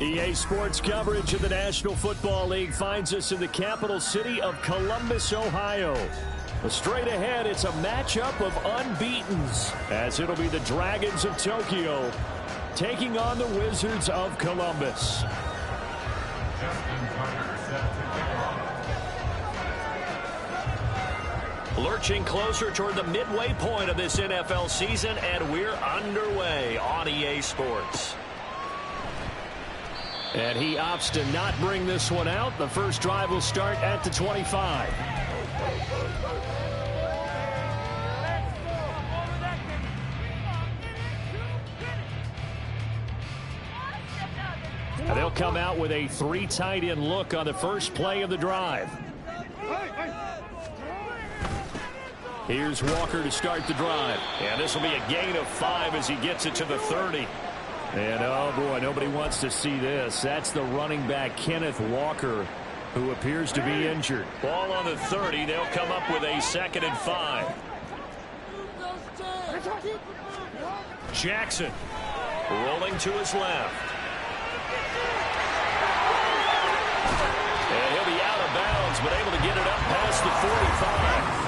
EA Sports coverage of the National Football League finds us in the capital city of Columbus, Ohio. Straight ahead, it's a matchup of unbeatens, as it'll be the Dragons of Tokyo taking on the Wizards of Columbus. Lurching closer toward the midway point of this NFL season, and we're underway on EA Sports. And he opts to not bring this one out. The first drive will start at the 25. And they'll come out with a 3 tight end look on the first play of the drive. Here's Walker to start the drive. And this will be a gain of 5 as he gets it to the 30. And, oh, boy, nobody wants to see this. That's the running back, Kenneth Walker, who appears to be injured. Ball on the 30. They'll come up with a 2nd and 5. Jackson rolling to his left. And he'll be out of bounds, but able to get it up past the 45.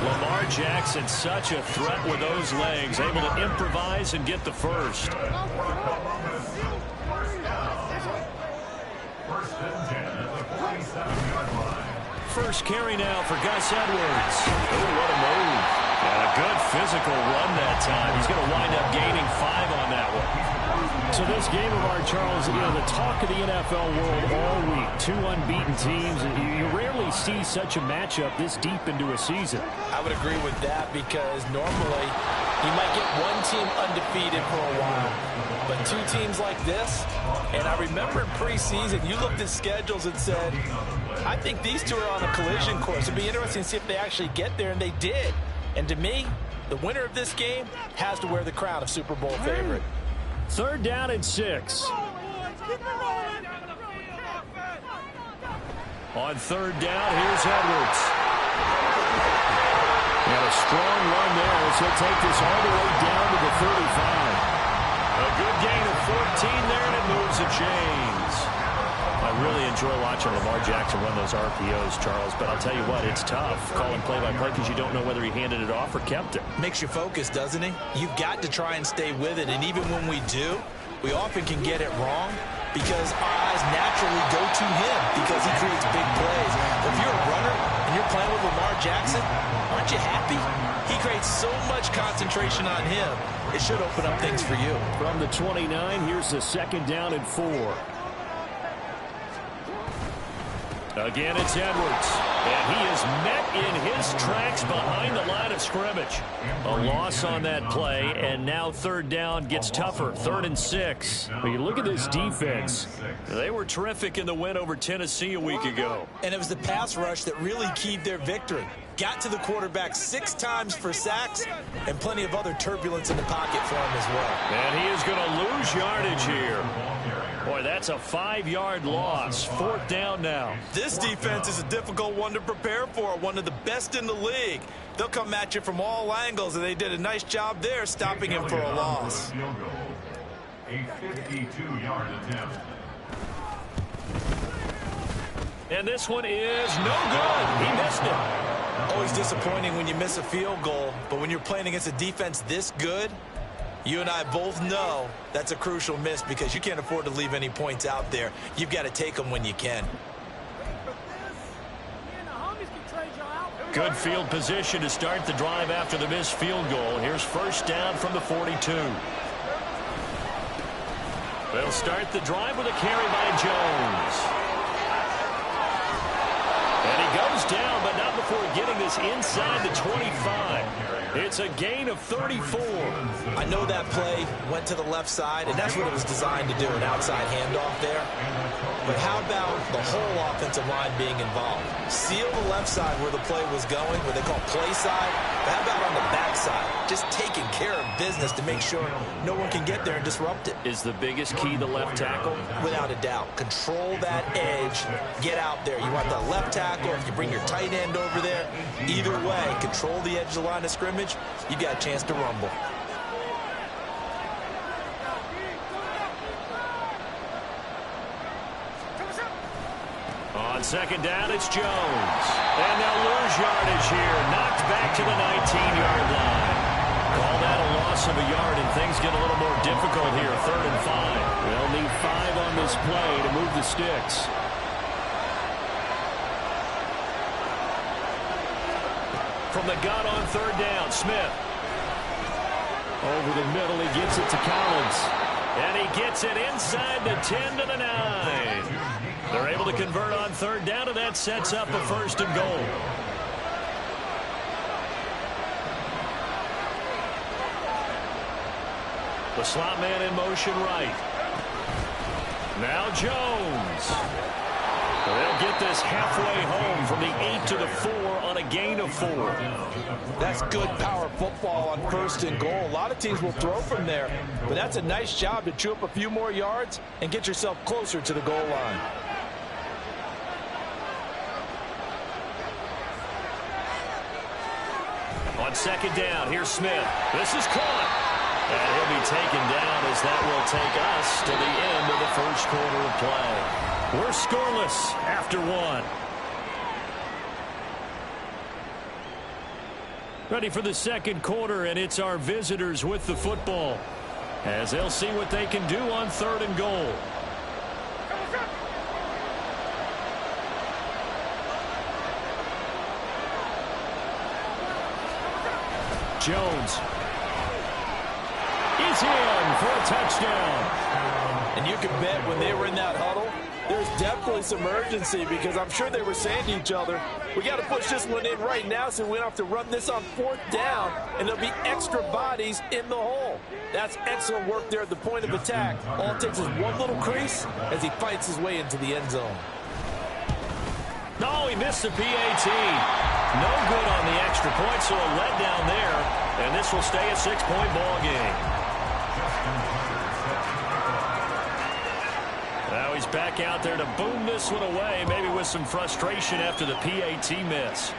Lamar Jackson, such a threat with those legs, able to improvise and get the first. First carry now for Gus Edwards. Oh, what a move. And a good physical run that time. He's going to wind up gaining 5 on that one. So this game of art, Charles, you know, the talk of the NFL world all week. 2 unbeaten teams. You rarely see such a matchup this deep into a season. I would agree with that because normally you might get one team undefeated for a while. But 2 teams like this, and I remember in preseason, you looked at schedules and said, I think these 2 are on a collision course. It'd be interesting to see if they actually get there, and they did. And to me, the winner of this game has to wear the crown of Super Bowl favorite. 3rd down and 6. On 3rd down, here's Edwards. And a strong run there as he'll take this all the way down to the 35. A good gain of 14 there, and it moves the chains. I really enjoy watching Lamar Jackson run those RPOs, Charles, but I'll tell you what, it's tough calling play-by-play because you don't know whether he handed it off or kept it. Makes you focus, doesn't he? You've got to try and stay with it, and even when we do, we often can get it wrong because our eyes naturally go to him because he creates big plays. If you're a runner and you're playing with Lamar Jackson, aren't you happy? He creates so much concentration on him. It should open up things for you. From the 29, here's the 2nd down and 4. Again, it's Edwards, and he is met in his tracks behind the line of scrimmage. A loss on that play, and now 3rd down gets tougher, 3rd and 6. When you look at this defense, they were terrific in the win over Tennessee a week ago. And it was the pass rush that really keyed their victory. Got to the quarterback 6 times for sacks, and plenty of other turbulence in the pocket for him as well. And he is going to lose yardage here. Boy, that's a 5-yard loss. 4th down now. This defense is a difficult one to prepare for, one of the best in the league. They'll come at you from all angles, and they did a nice job there stopping him for a loss. A 52-yard attempt. And this one is no good. He missed it. Always disappointing when you miss a field goal, but when you're playing against a defense this good, you and I both know that's a crucial miss because you can't afford to leave any points out there. You've got to take them when you can. Good field position to start the drive after the missed field goal. Here's 1st down from the 42. They'll start the drive with a carry by Jones. And he goes down, but not before getting the this inside the 25. It's a gain of 34. I know that play went to the left side, and that's what it was designed to do, an outside handoff there. But how about the whole offensive line being involved? Seal the left side where the play was going, what they call play side. But how about on the back side? Just taking care of business to make sure no one can get there and disrupt it. Is the biggest key the left tackle? Without a doubt. Control that edge. Get out there. You want the left tackle. If you bring your tight end over there, either way, control the edge of the line of scrimmage. You got a chance to rumble. On second down, it's Jones. And they'll lose yardage here. Knocked back to the 19-yard line. Call that a loss of a yard, and things get a little more difficult here. 3rd and 5. They'll need 5 on this play to move the sticks. From the gun on 3rd down, Smith. Over the middle, he gets it to Collins. And he gets it inside the 10 to the 9. They're able to convert on 3rd down, and that sets up a 1st and goal. The slot man in motion right. Now Jones. They'll get this halfway home from the 8 to the 4 on a gain of 4. That's good power football on 1st and goal. A lot of teams will throw from there, but that's a nice job to chew up a few more yards and get yourself closer to the goal line. On 2nd down, here's Smith. This is caught. And he'll be taken down as that will take us to the end of the 1st quarter of play. We're scoreless after 1. Ready for the 2nd quarter, and it's our visitors with the football as they'll see what they can do on 3rd and goal. Jones is in for a touchdown. And you can bet when they were in that huddle, there's definitely some urgency because I'm sure they were saying to each other, we got to push this one in right now so we don't have to run this on 4th down, and there'll be extra bodies in the hole. That's excellent work there at the point of attack. All it takes is one little crease as he fights his way into the end zone. No, he missed the PAT. No good on the extra point, so a letdown there, and this will stay a 6-point ball game. Now he's back out there to boom this one away, maybe with some frustration after the PAT miss.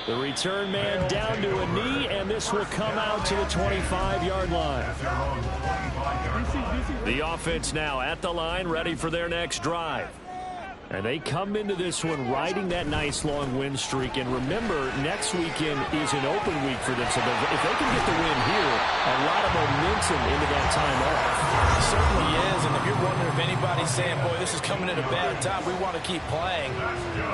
The return man down to a knee, and this will come out to the 25-yard line. The offense now at the line, ready for their next drive. And they come into this one riding that nice long win streak. And remember, next weekend is an open week for them. So if they can get the win here, a lot of momentum into that time off. It certainly is. And if you're wondering if anybody's saying, boy, this is coming at a bad time, we want to keep playing,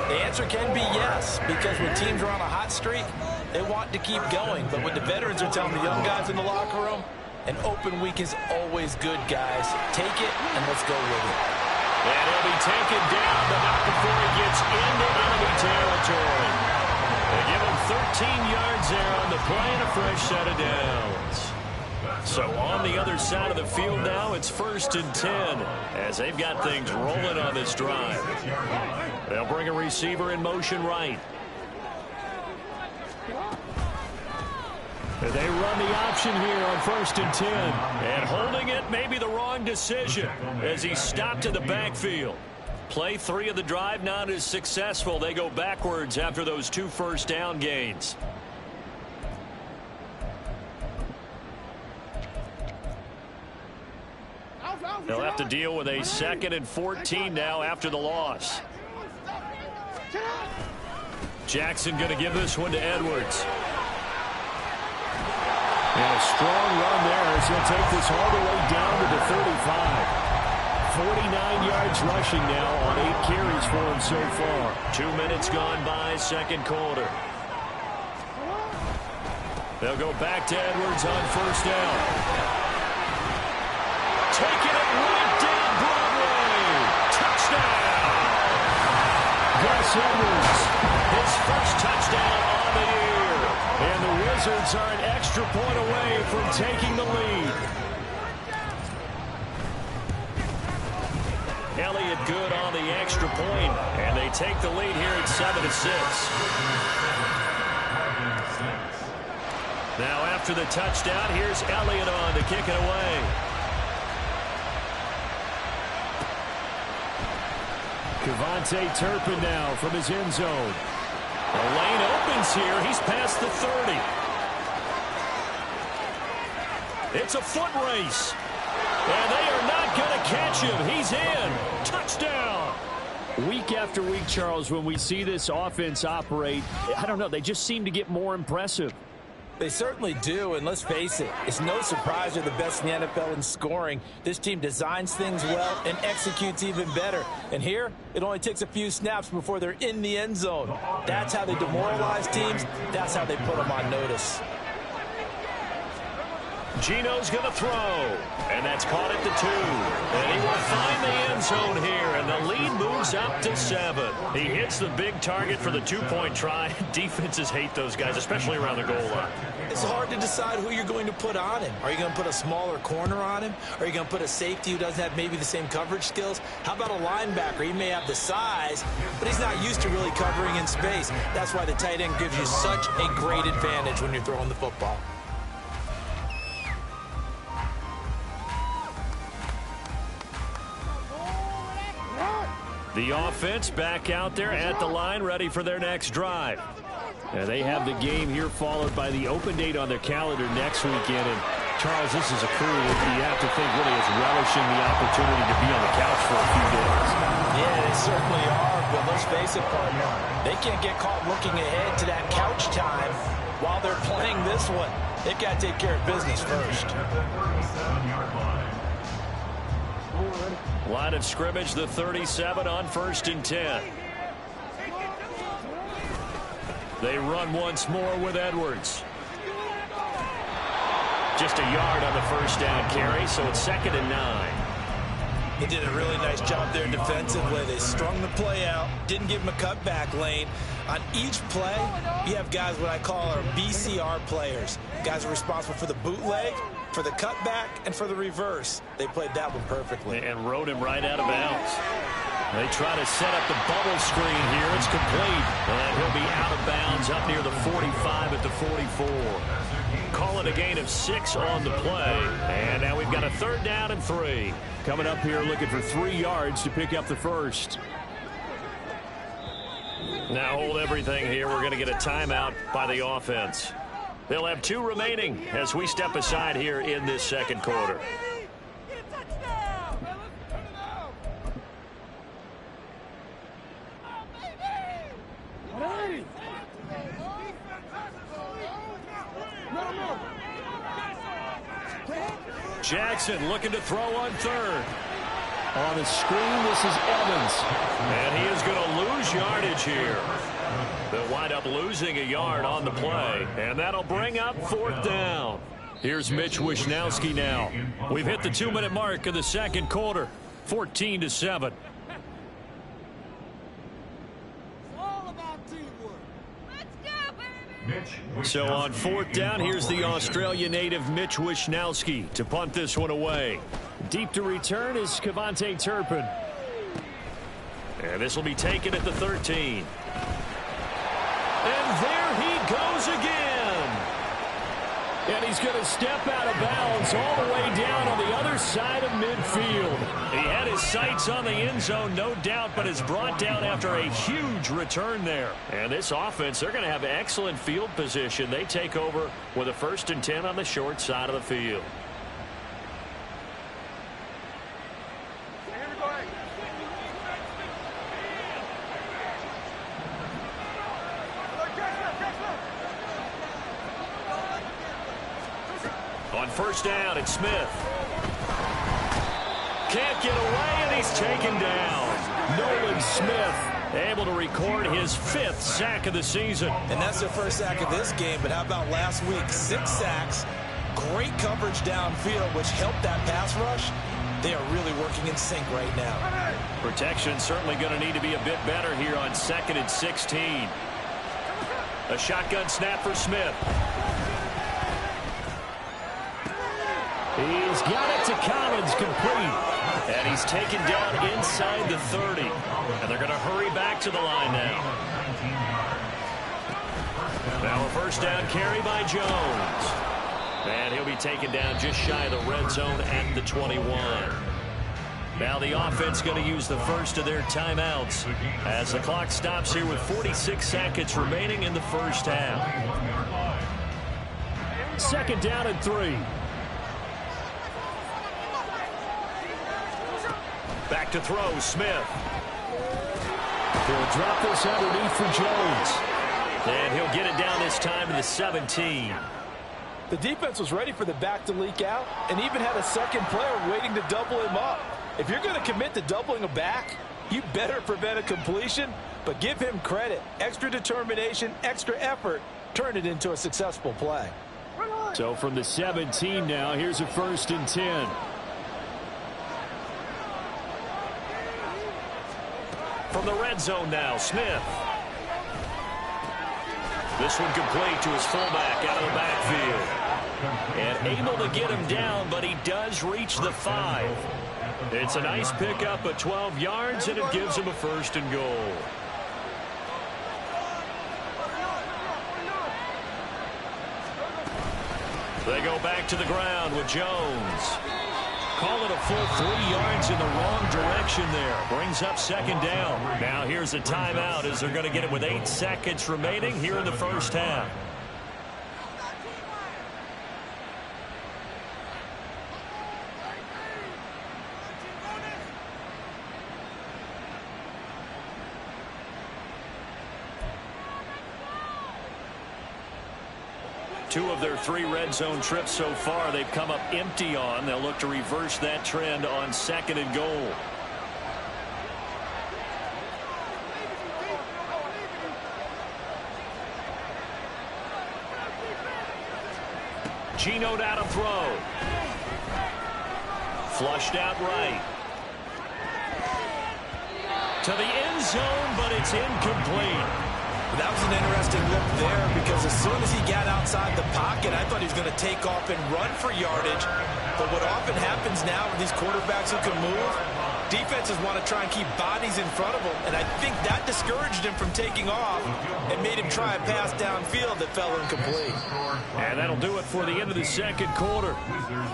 the answer can be yes. Because when teams are on a hot streak, they want to keep going. But what the veterans are telling the young guys in the locker room, an open week is always good, guys. Take it and let's go with it. And he'll be taken down, but not before he gets into enemy territory. They give him 13 yards there on the play and a fresh set of downs. So on the other side of the field now, it's 1st and 10 as they've got things rolling on this drive. They'll bring a receiver in motion right. They run the option here on 1st and 10. And holding it may be the wrong decision as he stopped in the backfield. Play 3 of the drive not as successful. They go backwards after those 2 first down gains. They'll have to deal with a 2nd and 14 now after the loss. Jackson going to give this one to Edwards. And a strong run there as he'll take this all the way down to the 35. 49 yards rushing now on 8 carries for him so far. 2 minutes gone by, 2nd quarter. They'll go back to Edwards on 1st down. Taking it right down Broadway. Touchdown. Gus Edwards. His first touchdown on the year. And the Wizards are an extra point away from taking the lead. Elliott good on the extra point, and they take the lead here at 7-6. Now after the touchdown, here's Elliott on to kick it away. Kevontae Turpin now from his end zone. The lane opens here. He's past the 30. It's a foot race. And they are not going to catch him. He's in. Touchdown. Week after week, Charles, when we see this offense operate, I don't know, they just seem to get more impressive. They certainly do, and let's face it, it's no surprise they're the best in the NFL in scoring. This team designs things well and executes even better. And here, it only takes a few snaps before they're in the end zone. That's how they demoralize teams. That's how they put them on notice. Gino's going to throw, and that's caught at the 2. And he will find the end zone here, and the lead moves up to 7. He hits the big target for the 2-point try. Defenses hate those guys, especially around the goal line. It's hard to decide who you're going to put on him. Are you going to put a smaller corner on him? Are you going to put a safety who doesn't have maybe the same coverage skills? How about a linebacker? He may have the size, but he's not used to really covering in space. That's why the tight end gives you such a great advantage when you're throwing the football. The offense back out there at the line, ready for their next drive. And they have the game here followed by the open date on their calendar next weekend. And Charles, this is a crew that you have to think really is relishing the opportunity to be on the couch for a few days. Yeah, they certainly are, but let's face it, partner. They can't get caught looking ahead to that couch time while they're playing this one. They've got to take care of business first. Line of scrimmage, the 37 on 1st and 10. They run once more with Edwards. Just a yard on the first down carry, so it's 2nd and 9. They did a really nice job there defensively. They strung the play out, didn't give him a cutback lane. On each play, you have guys what I call our BCR players. Guys are responsible for the bootleg, for the cutback, and for the reverse. They played that one perfectly. And rode him right out of bounds. They try to set up the bubble screen here. It's complete. And he'll be out of bounds up near the 45 at the 44. Call it a gain of 6 on the play. And now we've got a 3rd down and 3. Coming up here looking for 3 yards to pick up the first. Now hold everything here. We're going to get a timeout by the offense. They'll have 2 remaining as we step aside here in this second quarter. Jackson looking to throw on 3rd. On the screen, this is Evans. And he is going to lose yardage here. They'll wind up losing a yard on the play. And that'll bring up 4th down. Here's Mitch Wishnowsky now. We've hit the 2-minute mark of the second quarter. 14-7. So on 4th down, here's the Australia native Mitch Wishnowsky to punt this one away. Deep to return is Kevontae Turpin. And this will be taken at the 13. And there he goes again. And he's going to step out of bounds all the way down on the other side of midfield. He had his sights on the end zone, no doubt, but is brought down after a huge return there. And this offense, they're going to have excellent field position. They take over with a 1st and 10 on the short side of the field. On 1st down, it's Smith. Can't get away, and he's taken down. Nolan Smith able to record his 5th sack of the season. And that's their first sack of this game, but how about last week? 6 sacks, great coverage downfield, which helped that pass rush. They are really working in sync right now. Protection certainly going to need to be a bit better here on 2nd and 16. A shotgun snap for Smith. He's got it to Collins, complete. And he's taken down inside the 30. And they're going to hurry back to the line now. Now a first down carry by Jones. And he'll be taken down just shy of the red zone at the 21. Now the offense going to use the first of their timeouts as the clock stops here with 46 seconds remaining in the first half. 2nd down and 3. Back to throw, Smith. He'll drop this underneath for Jones. And he'll get it down this time to the 17. The defense was ready for the back to leak out and even had a second player waiting to double him up. If you're going to commit to doubling a back, you better prevent a completion, but give him credit. Extra determination, extra effort, turn it into a successful play. So from the 17 now, here's a 1st and 10. From the red zone now, Smith. This one complete to his fullback out of the backfield. And able to get him down, but he does reach the 5. It's a nice pickup of 12 yards, and it gives him a 1st and goal. They go back to the ground with Jones. Call it a full 3 yards in the wrong direction there. Brings up 2nd down. Now here's a timeout as they're going to get it with 8 seconds remaining here in the first half. Two of their 3 red zone trips so far they've come up empty on. They'll look to reverse that trend on 2nd and goal. Geno down to throw. Flushed out right. To the end zone, but it's incomplete. That was an interesting look there because as soon as he got outside the pocket, I thought he was going to take off and run for yardage. But what often happens now with these quarterbacks who can move, defenses want to try and keep bodies in front of them. And I think that discouraged him from taking off and made him try a pass downfield that fell incomplete. And that'll do it for the end of the 2nd quarter.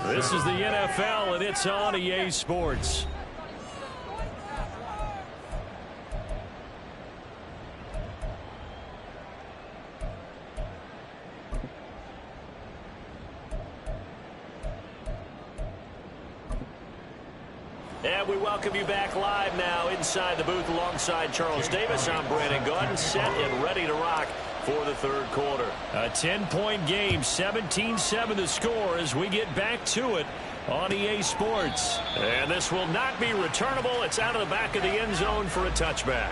This is the NFL, and it's on EA Sports. And we welcome you back live now inside the booth alongside Charles Davis. I'm Brandon Gaudin, set and ready to rock for the 3rd quarter. A 10-point game, 17-7 the score as we get back to it on EA Sports. And this will not be returnable. It's out of the back of the end zone for a touchback.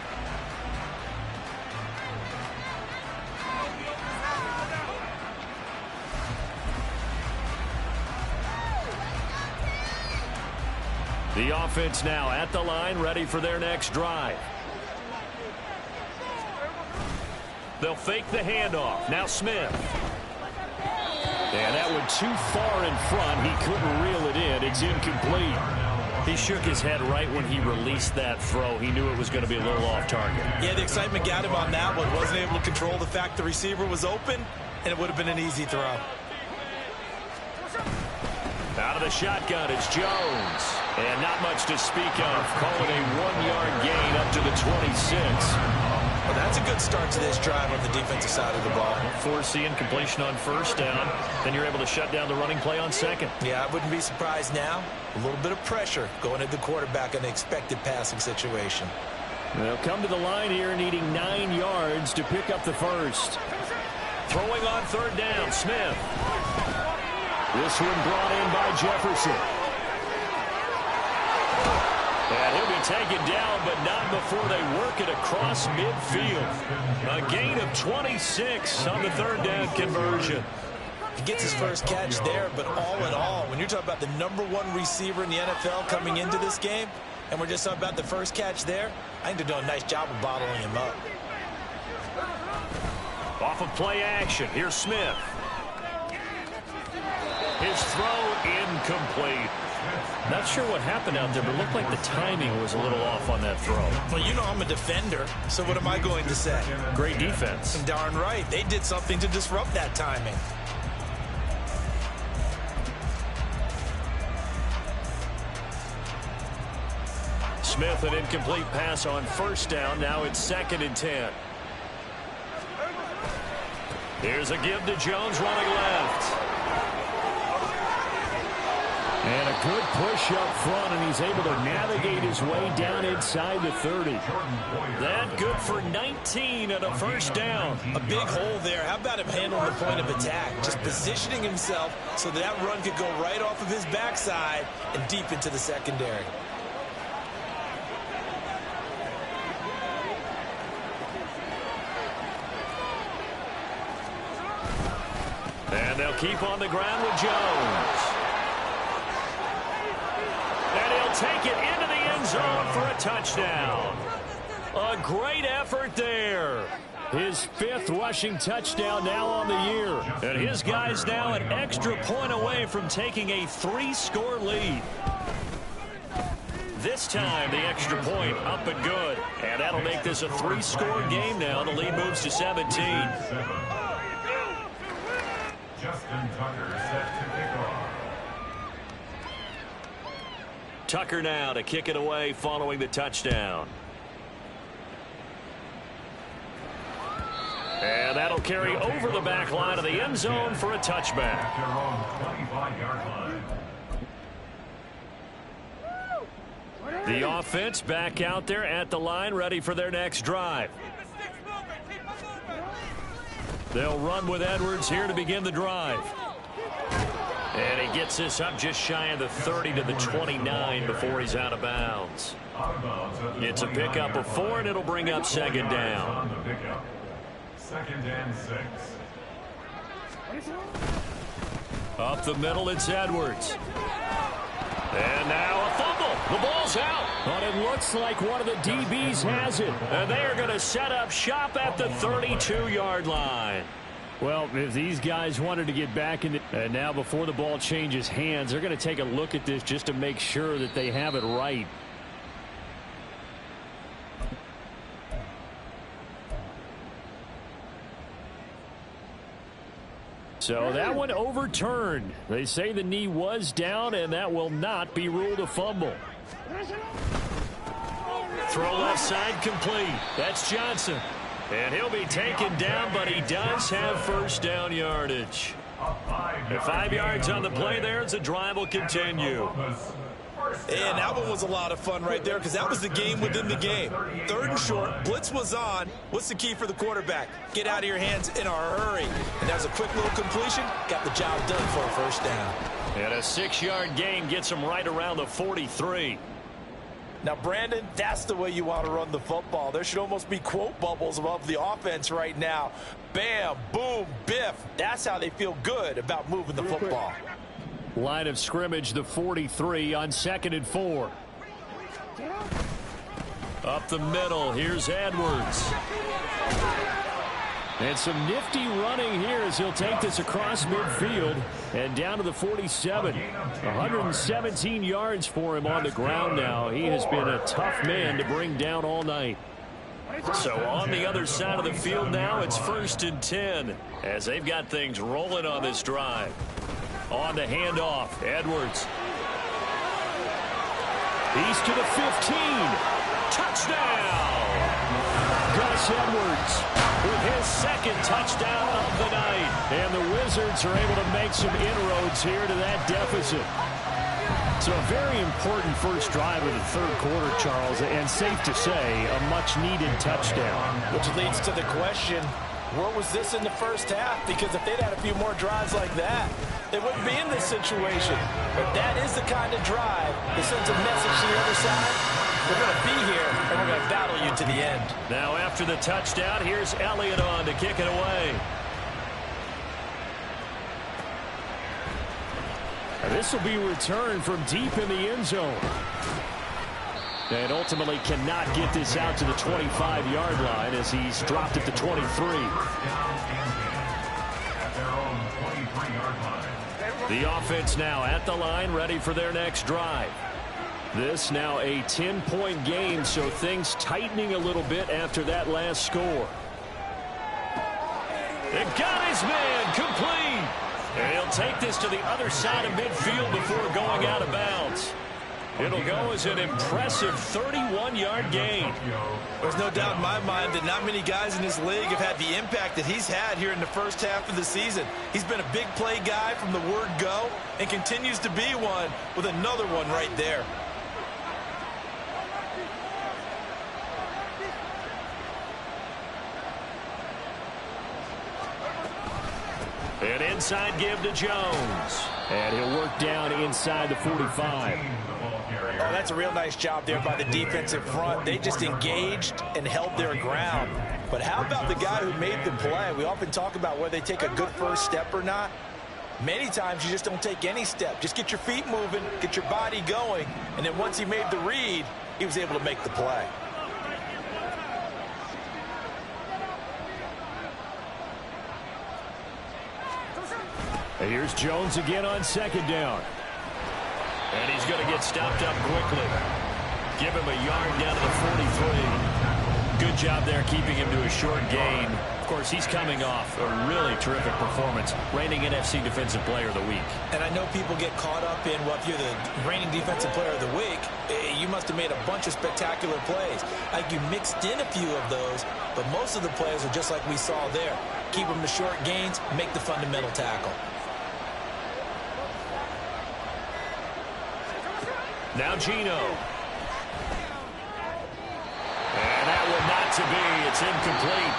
The offense now at the line, ready for their next drive. They'll fake the handoff. Now Smith. And that went too far in front. He couldn't reel it in. It's incomplete. He shook his head right when he released that throw. He knew it was going to be a little off target. Yeah, the excitement got him on that one. Wasn't able to control the fact the receiver was open, and it would have been an easy throw. Out of the shotgun, it's Jones. And not much to speak of. Calling a 1-yard gain up to the 26. Well, that's a good start to this drive on the defensive side of the ball. Forcing completion on 1st down. Then you're able to shut down the running play on 2nd. Yeah, I wouldn't be surprised now. A little bit of pressure going at the quarterback in an expected passing situation. They'll come to the line here needing 9 yards to pick up the 1st. Throwing on 3rd down, Smith. This one brought in by Jefferson. And he'll be taken down, but not before they work it across midfield. A gain of 26 on the 3rd down conversion. He gets his first catch there, but all in all, when you're talking about the #1 receiver in the NFL coming into this game, And we're just talking about the first catch there. I think they're doing a nice job of bottling him up. Off of play action, here's Smith. His throw incomplete. Not sure what happened out there, but it looked like the timing was a little off on that throw. Well, you know I'm a defender, so what am I going to say? Great defense. Darn right. They did something to disrupt that timing. Smith, an incomplete pass on first down. Now it's 2nd and 10. Here's a give to Jones running left. And a good push up front, and he's able to navigate his way down inside the 30. That good for 19 and a first down. A big hole there. How about him handling the point of attack? Just positioning himself so that run could go right off of his backside and deep into the secondary. And they'll keep on the ground with Jones. And he'll take it into the end zone for a touchdown. A great effort there. His 5th rushing touchdown now on the year. And his guys now an extra point away from taking a 3-score lead. This time the extra point up and good. And that'll make this a 3-score game now. The lead moves to 17. Justin Tucker set to kick off. Tucker now to kick it away following the touchdown. And that'll carry over the back line of the end zone for a touchback. At their own 25-yard line. The offense back out there at the line, ready for their next drive. They'll run with Edwards here to begin the drive. And he gets this up just shy of the 30 to the 29 before he's out of bounds. It's a pickup of 4, and it'll bring up 2nd down. 2nd and 6. Up the middle, it's Edwards. And now a fumble. The ball's out. But it looks like one of the DBs has it. And they are going to set up shop at the 32-yard line. Well, if these guys wanted to get back in, and now before the ball changes hands, they're going to take a look at this just to make sure that they have it right. So that one overturned. They say the knee was down, and that will not be ruled a fumble. Throw left side complete. That's Johnson. And he'll be taken down, but he does have first down yardage. 5 yards on the play there as the drive will continue. And that one was a lot of fun right there because that was the game within the game. 3rd and short. Blitz was on. What's the key for the quarterback? Get out of your hands in a hurry. And that was a quick little completion. Got the job done for a first down. And a 6-yard gain gets him right around the 43. Now, Brandon, that's the way you want to run the football. There should almost be quote bubbles above the offense right now. Bam, boom, biff. That's how they feel good about moving the football. Line of scrimmage, the 43 on 2nd and 4. Up the middle, here's Edwards. And some nifty running here as he'll take this across midfield and down to the 47. 117 yards for him on the ground now. He has been a tough man to bring down all night. So on the other side of the field now, it's 1st and 10 as they've got things rolling on this drive. On the handoff, Edwards. He's to the 15. Touchdown! Gus Edwards with his 2nd touchdown of the night. And the Wizards are able to make some inroads here to that deficit. So a very important first drive of the 3rd quarter, Charles, and safe to say, a much-needed touchdown. Which leads to the question, where was this in the first half? Because if they'd had a few more drives like that, they wouldn't be in this situation. But that is the kind of drive that sends a message to the other side. We're going to be here, and we're going to battle you to the end. Now after the touchdown, here's Elliott on to kick it away. And this will be returned from deep in the end zone. And ultimately cannot get this out to the 25-yard line as he's dropped at the 23. The offense now at the line, ready for their next drive. This now a 10-point game, so things tightening a little bit after that last score. They got his man complete. And he'll take this to the other side of midfield before going out of bounds. It'll go as an impressive 31-yard gain. There's no doubt in my mind that not many guys in this league have had the impact that he's had here in the first half of the season. He's been a big play guy from the word go and continues to be one with another one right there. An inside give to Jones. And he'll work down inside the 45. Oh, that's a real nice job there by the defensive front. They just engaged and held their ground. But how about the guy who made the play? We often talk about whether they take a good first step or not. Many times you just don't take any step. Just get your feet moving, get your body going, and then once he made the read, he was able to make the play. And here's Jones again on second down. And he's going to get stopped up quickly. Give him a yard down to the 43. Good job there keeping him to a short gain. Of course, he's coming off a really terrific performance, reigning NFC Defensive Player of the Week. And I know people get caught up in, well, if you're the reigning Defensive Player of the Week, you must have made a bunch of spectacular plays. Like you mixed in a few of those, but most of the plays are just like we saw there. Keep them to short gains, make the fundamental tackle. Now Gino. And that one not to be. It's incomplete.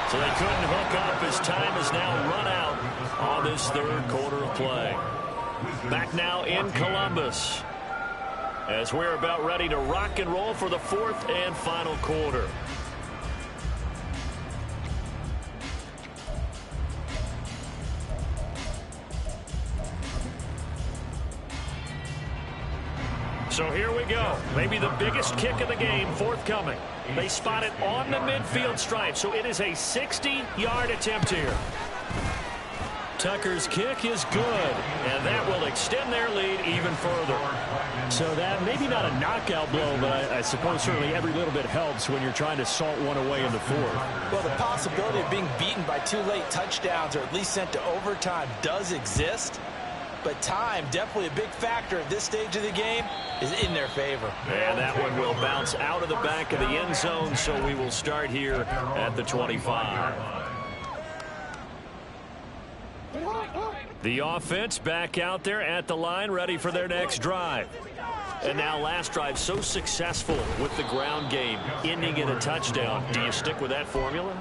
So they couldn't hook up as time is now run out on this third quarter of play. Back now in Columbus as we're about ready to rock and roll for the fourth and final quarter. So here we go. Maybe the biggest kick of the game forthcoming. They spot it on the midfield stripe, so it is a 60-yard attempt here. Tucker's kick is good, and that will extend their lead even further. So that maybe not a knockout blow, but I suppose certainly every little bit helps when you're trying to salt one away in the fourth. Well, the possibility of being beaten by 2 late touchdowns or at least sent to overtime does exist. But time, definitely a big factor at this stage of the game, is in their favor. And that one will bounce out of the back of the end zone, so we will start here at the 25. The offense back out there at the line, ready for their next drive. And now last drive so successful with the ground game, ending in a touchdown. Do you stick with that formula?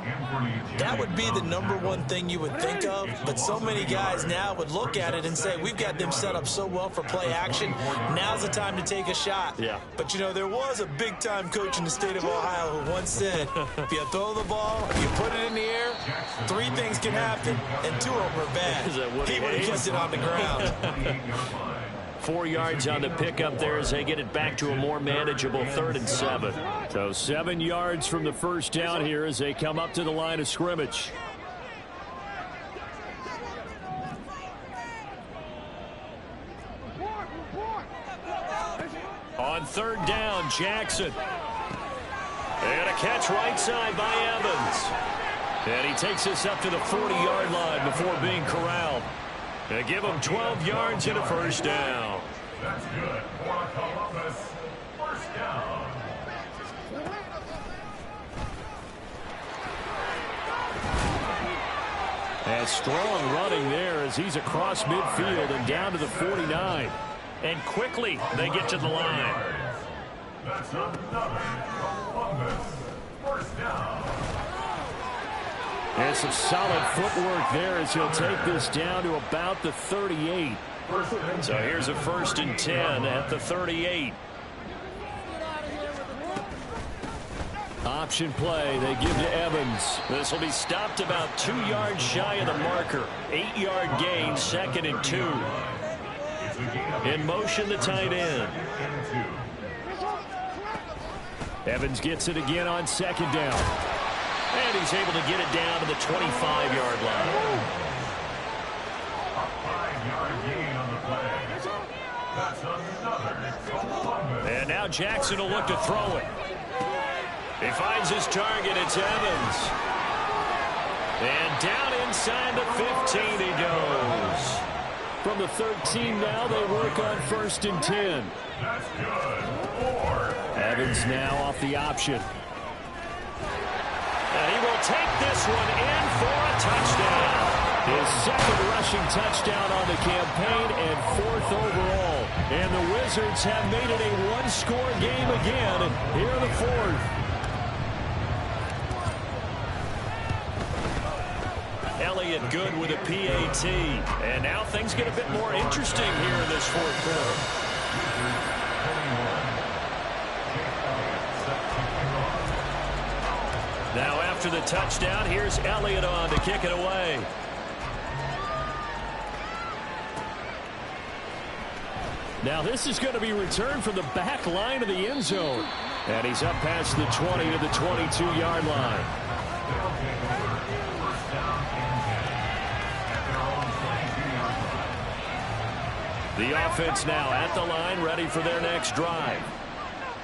That would be the #1 thing you would think of, but so many guys now would look at it and say, we've got them set up so well for play action. Now's the time to take a shot. Yeah. But, you know, there was a big-time coach in the state of Ohio who once said, if you throw the ball, if you put it in the air, 3 things can happen, and 2 of them are bad. He would have kept it on the ground. 4 yards on the pickup there as they get it back to a more manageable 3rd and 7. So 7 yards from the first down here as they come up to the line of scrimmage. On 3rd down, Jackson. And a catch right side by Evans. And he takes us up to the 40-yard line before being corralled. They give him 12 yards and a first down. That's good for Columbus. First down. And strong running there as he's across midfield and down to the 49. And quickly they get to the line. That's another Columbus. First down. And some solid footwork there as he'll take this down to about the 38. So here's a 1st and 10 at the 38. Option play they give to Evans. This will be stopped about 2 yards shy of the marker. 8-yard gain, 2nd and 2. In motion, the tight end. Evans gets it again on second down. And he's able to get it down to the 25-yard line. A 5-yard gain on the play. That's another total of it. And now Jackson will look to throw it. He finds his target. It's Evans. And down inside the 15 he goes. From the 13 now, they work on 1st and 10. That's good. 4. Evans now off the option. And he will take this one in for a touchdown. His second rushing touchdown on the campaign and 4th overall. And the Wizards have made it a one-score game again here in the 4th. Elliott good with a PAT. And now things get a bit more interesting here in this 4th quarter. Now after the touchdown, here's Elliott on to kick it away. Now this is going to be returned from the back line of the end zone. And he's up past the 20 to the 22-yard line. The offense now at the line, ready for their next drive.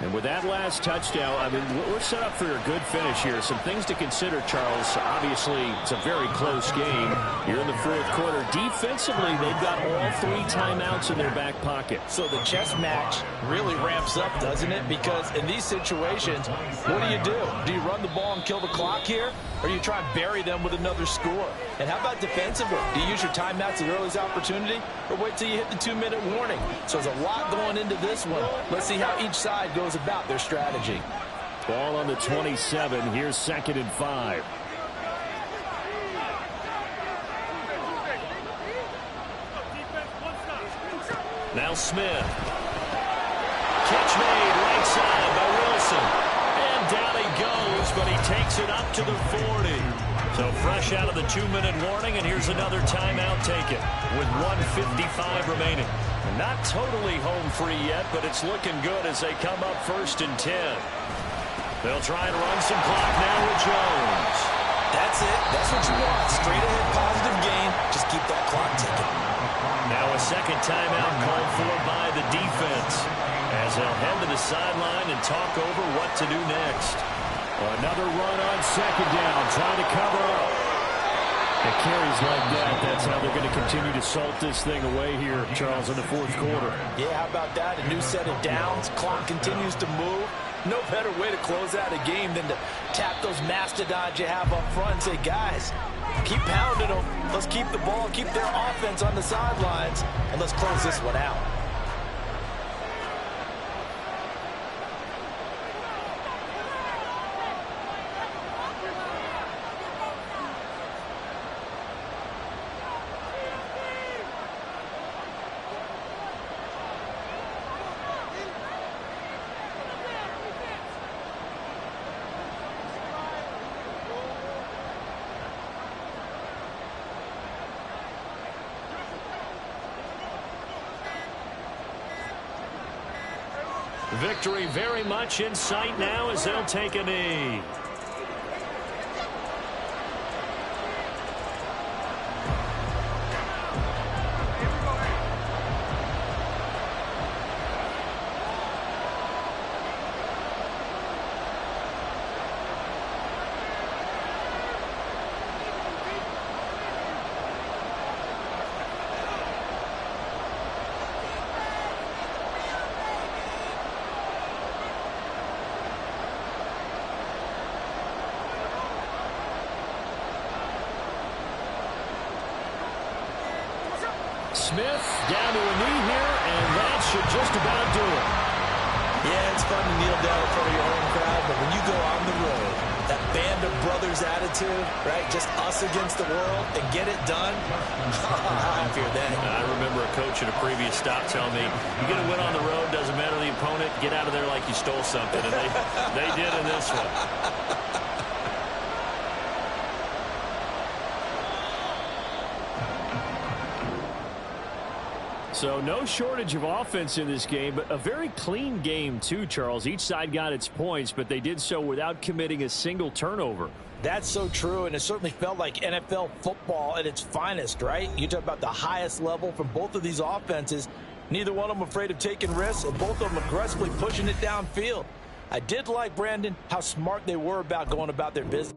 And with that last touchdown, I mean, we're set up for a good finish here. Some things to consider, Charles. Obviously, it's a very close game. You're in the 4th quarter. Defensively, they've got all 3 timeouts in their back pocket. So the chess match really ramps up, doesn't it? Because in these situations, what do? Do you run the ball and kill the clock here? Or do you try and bury them with another score? And how about defensively? Do you use your timeouts at earliest opportunity? Or wait till you hit the 2-minute warning? So there's a lot going into this one. Let's see how each side goes about their strategy. Ball on the 27. Here's 2nd and 5. Now Smith. Catch made right side by Wilson. And down he goes, but he takes it up to the 40. So fresh out of the 2-minute warning, and here's another timeout taken with 1:55 remaining. Not totally home free yet, but it's looking good as they come up 1st and 10. They'll try and run some clock now with Jones. That's it. That's what you want. Straight ahead positive game. Just keep that clock ticking. Now a second timeout called for by the defense as they'll head to the sideline and talk over what to do next. Another run on 2nd down, trying to cover up. The carries like that, that's how they're going to continue to salt this thing away here, Charles, in the 4th quarter. Yeah, how about that? A new set of downs. Clock continues to move. No better way to close out a game than to tap those mastodons you have up front and say, guys, keep pounding them. Let's keep the ball, keep their offense on the sidelines, and let's close this one out. Victory very much in sight now as they'll take a knee. Smith down to a knee here, and that should just about do it. Yeah, it's fun to kneel down in front of your home crowd, but when you go on the road, that band of brothers attitude, right, just us against the world, and get it done, happier than. I remember a coach at a previous stop telling me, you get a win on the road, doesn't matter the opponent, get out of there like you stole something, and they did in this one. So no shortage of offense in this game, but a very clean game too, Charles. Each side got its points, but they did so without committing a single turnover. That's so true, and it certainly felt like NFL football at its finest, right? You talk about the highest level from both of these offenses. Neither one of them afraid of taking risks, and both of them aggressively pushing it downfield. I did like, Brandon, how smart they were about going about their business.